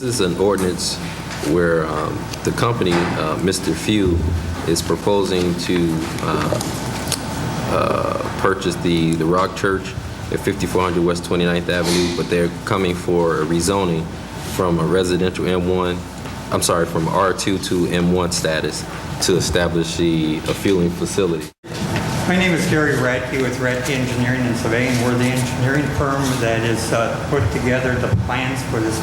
This is an ordinance where the company, Mr. Few, is proposing to purchase the Rock Church at 5400 West 29th Avenue, but they're coming for a rezoning from a residential M1, I'm sorry, from R2 to M1 status to establish a fueling facility. My name is Gary Radtke with Radtke Engineering and Surveying. We're the engineering firm that has put together the plans for this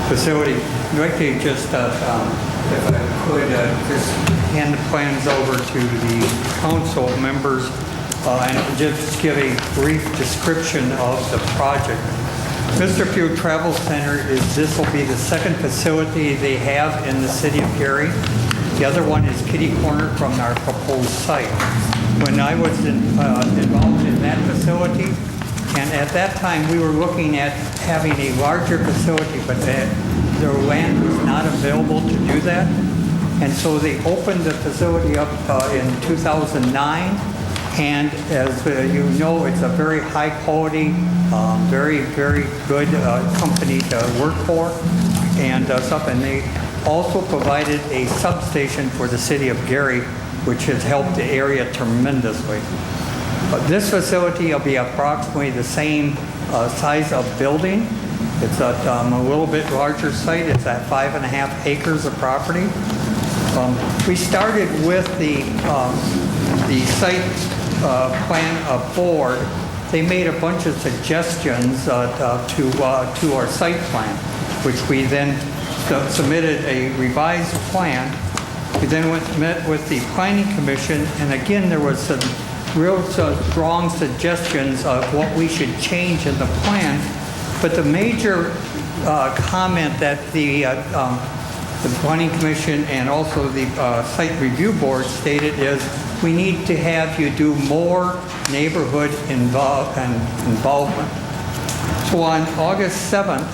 facility. I'd like to just, if I could, just hand the plans over to the council members and just give a brief description of the project. Mr. Few Travel Center this will be the second facility they have in the city of Gary. The other one is kitty corner from our proposed site. When I was involved in that facility, and at that time we were looking at having a larger facility, but their land was not available to do that. And so they opened the facility up in 2009. And as you know, it's a very high quality, very, very good company to work for and stuff. And they also provided a substation for the city of Gary, which has helped the area tremendously. This facility will be approximately the same size of building. It's a little bit larger site. It's at 5.5 acres of property. We started with the site plan board. They made a bunch of suggestions to our site plan, which we then submitted a revised plan. We then met with the Planning Commission, and again there was some real strong suggestions of what we should change in the plan. But the major comment that the Planning Commission and also the Site Review Board stated is we need to have you do more neighborhood involvement. So on August 7th,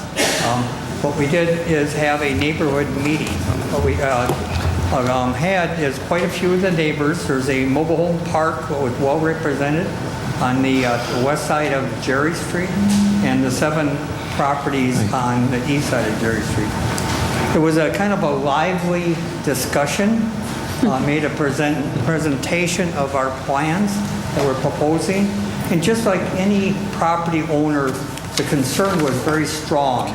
what we did is have a neighborhood meeting. What we had is quite a few of the neighbors. There's a mobile home park that was well represented on the west side of Jerry Street and the 7 properties on the east side of Jerry Street. It was a kind of a lively discussion, made a presentation of our plans that we're proposing. And just like any property owner, the concern was very strong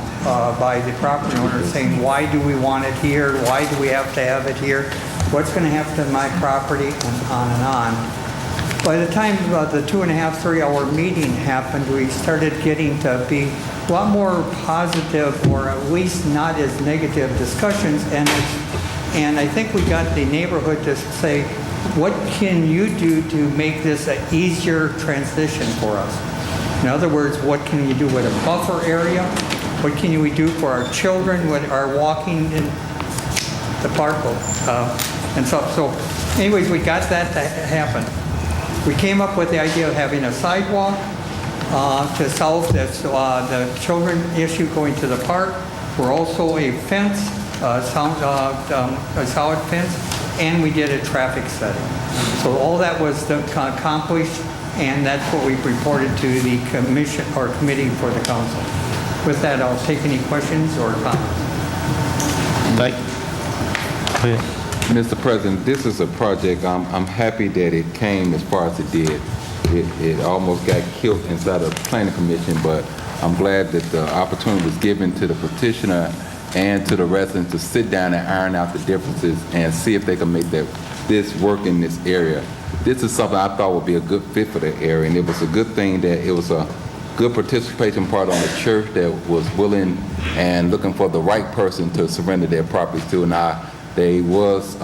by the property owner saying, why do we want it here? Why do we have to have it here? What's going to happen to my property? And on and on. By the time the 2.5, 3 hour meeting happened, we started getting to be a lot more positive, or at least not as negative discussions. And I think we got the neighborhood to say, what can you do to make this an easier transition for us? In other words, what can you do with a buffer area? What can we do for our children when are walking in the park? And so anyways, we got that to happen. We came up with the idea of having a sidewalk to solve this, the children issue going to the park. We're also a fence, a solid fence, and we did a traffic study. So all that was accomplished, and that's what we reported to the commission or committee for the council. With that, I'll take any questions or comments. Mr. President, this is a project, I'm happy that it came as far as it did. It almost got killed inside of the Planning Commission, but I'm glad that the opportunity was given to the petitioner and to the residents to sit down and iron out the differences and see if they can make this work in this area. This is something I thought would be a good fit for the area, and it was a good thing that it was a good participation part on the church that was willing and looking for the right person to surrender their properties to. Now, they was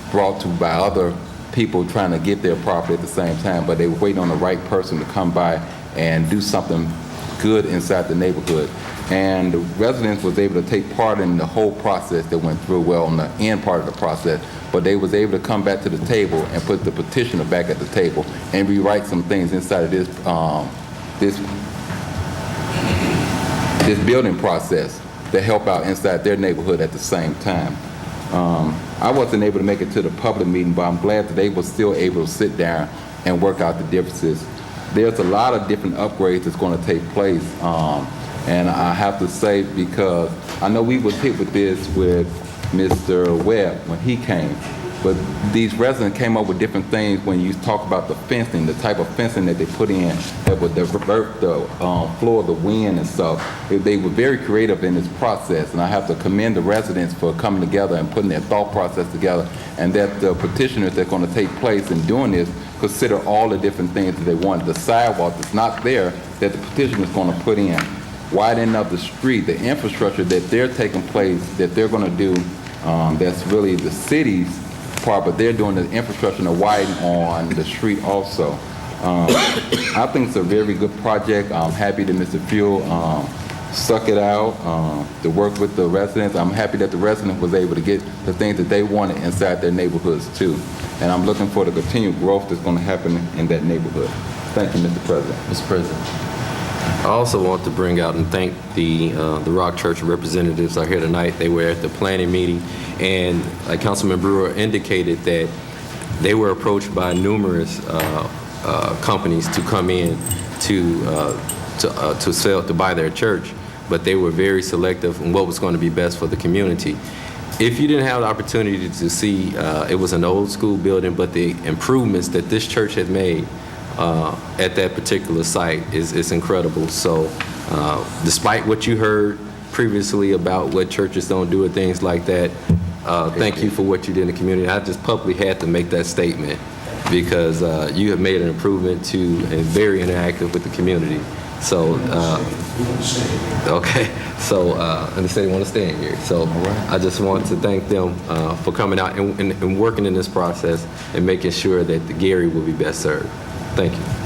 brought to by other people trying to get their property at the same time, but they were waiting on the right person to come by and do something good inside the neighborhood. And the residents was able to take part in the whole process that went through, well, on the end part of the process, but they was able to come back to the table and put the petitioner back at the table and rewrite some things inside of this building process to help out inside their neighborhood at the same time. I wasn't able to make it to the public meeting, but I'm glad that they were still able to sit down and work out the differences. There's a lot of different upgrades that's going to take place. And I have to say, because I know we was hit with this with Mr. Webb when he came, but these residents came up with different things when you talk about the fencing, the type of fencing that they put in that would divert the flow of the wind and stuff. They were very creative in this process, and I have to commend the residents for coming together and putting their thought process together, and that the petitioners that are going to take place in doing this consider all the different things that they want. The sidewalk that's not there that the petitioner is going to put in, widening of the street, the infrastructure that they're taking place, that they're going to do, that's really the city's part, but they're doing the infrastructure to widen on the street also. I think it's a very good project. I'm happy that Mr. Fuel stuck it out to work with the residents. I'm happy that the resident was able to get the things that they wanted inside their neighborhoods too. And I'm looking for the continued growth that's going to happen in that neighborhood. Thank you, Mr. President. Mr. President, I also want to bring out and thank the Rock Church representatives are here tonight. They were at the planning meeting, and like Councilman Brewer indicated, that they were approached by numerous companies to come in to buy their church, but they were very selective in what was going to be best for the community. If you didn't have the opportunity to see, it was an old school building, but the improvements that this church had made at that particular site is incredible. So despite what you heard previously about what churches don't do or things like that, thank you for what you did in the community. I just publicly had to make that statement because you have made an improvement to and very interactive with the community. So, okay, so, and they say they want to stay in here. So I just want to thank them for coming out and working in this process and making sure that the Gary will be best served. Thank you.